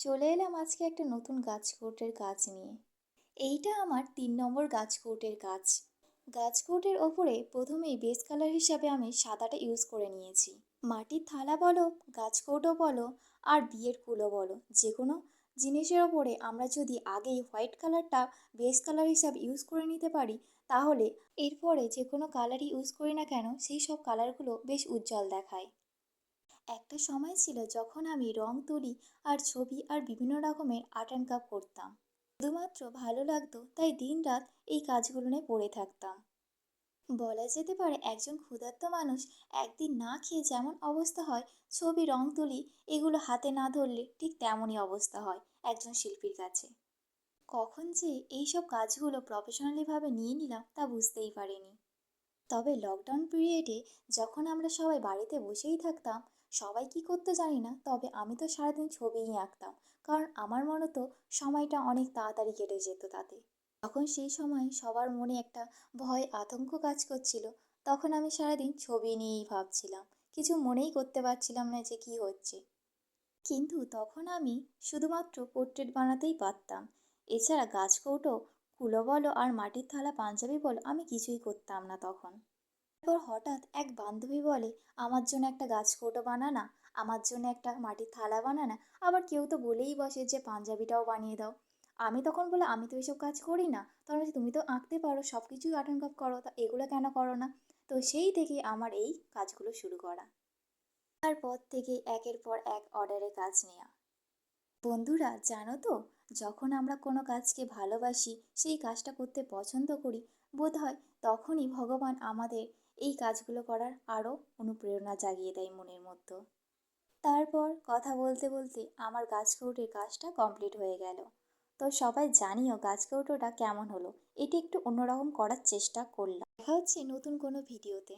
চলে এলাম আজকে একটা নতুন গাছকৌটের কাজ নিয়ে। এইটা আমার ৩ নম্বর গাছকৌটের কাজ। গাছকৌটের ওপরে প্রথমেই বেস কালার হিসাবে আমি সাদাটা ইউজ করে নিয়েছি। মাটির থালা বলো, গাছকৌটো বলো, আর বিয়ের কুলো বলো, যে কোনো জিনিসের ওপরে আমরা যদি আগেই হোয়াইট কালারটা বেস কালার হিসাবে ইউজ করে নিতে পারি, তাহলে এরপরে যে কোনো কালারই ইউজ করি না কেন সেই সব কালারগুলো বেশ উজ্জ্বল দেখায়। একটা সময় ছিল যখন আমি রং তুলি আর ছবি আর বিভিন্ন রকমের আর্ট অ্যান্ড কাপ করতাম। শুধুমাত্র ভালো লাগতো তাই দিনরাত এই কাজগুলো নিয়ে পড়ে থাকতাম। বলা যেতে পারে একজন ক্ষুধার্ত মানুষ একদিন না খেয়ে যেমন অবস্থা হয়, ছবি রং তুলি এগুলো হাতে না ধরলে ঠিক তেমনই অবস্থা হয় একজন শিল্পীর কাছে। কখন যে এইসব কাজগুলো প্রফেশনালিভাবে নিয়ে নিলাম তা বুঝতেই পারিনি। তবে লকডাউন পিরিয়ডে যখন আমরা সবাই বাড়িতে বসেই থাকতাম, সবাই কি করতো জানি না, তবে আমি তো সারাদিন ছবিই আঁকতাম। কারণ আমার মনে তো সময়টা অনেক তাড়াতাড়ি কেটে যেত তাতে। তখন সেই সময় সবার মনে একটা ভয় আতঙ্ক কাজ করছিল। তখন আমি সারাদিন ছবি নিয়েই ভাবছিলাম, কিছু মনেই করতে পারছিলাম না যে কি হচ্ছে। কিন্তু তখন আমি শুধুমাত্র পোর্ট্রেট বানাতেই পারতাম। এছাড়া গাছকৌটো, কুলো বলো আর মাটির থালা পাঞ্জাবি বলো, আমি কিছুই করতাম না তখন। তারপর হঠাৎ এক বান্ধবী বলে, আমার জন্য একটা গাছকৌটো বানা না, আমার জন্য একটা মাটির থালা বানা না। আবার কেউ তো বলেই বসে যে পাঞ্জাবিটাও বানিয়ে দাও। আমি তখন বলে, আমি তো এইসব কাজ করি না। তখন বলছে, তুমি তো আঁকতে পারো, সব কিছুই আর্ট অ্যান্ড ক্রাফট করো, তা এগুলো কেন করো না? তো সেই থেকে আমার এই কাজগুলো শুরু করা। তারপর থেকে একের পর এক অর্ডারে কাজ নেওয়া। বন্ধুরা জানো তো, যখন আমরা কোনো কাজকে ভালোবাসি, সেই কাজটা করতে পছন্দ করি, বোধহয় তখনই ভগবান আমাদের এই কাজগুলো করার আরও অনুপ্রেরণা জাগিয়ে দেয় মনের মধ্যে। তারপর কথা বলতে বলতে আমার গাছকৌটোর কাজটা কমপ্লিট হয়ে গেল। তো সবাই জানিও গাছকৌটোটা কেমন হলো। এটি একটু অন্যরকম করার চেষ্টা করলাম। দেখা হচ্ছে নতুন কোনো ভিডিওতে।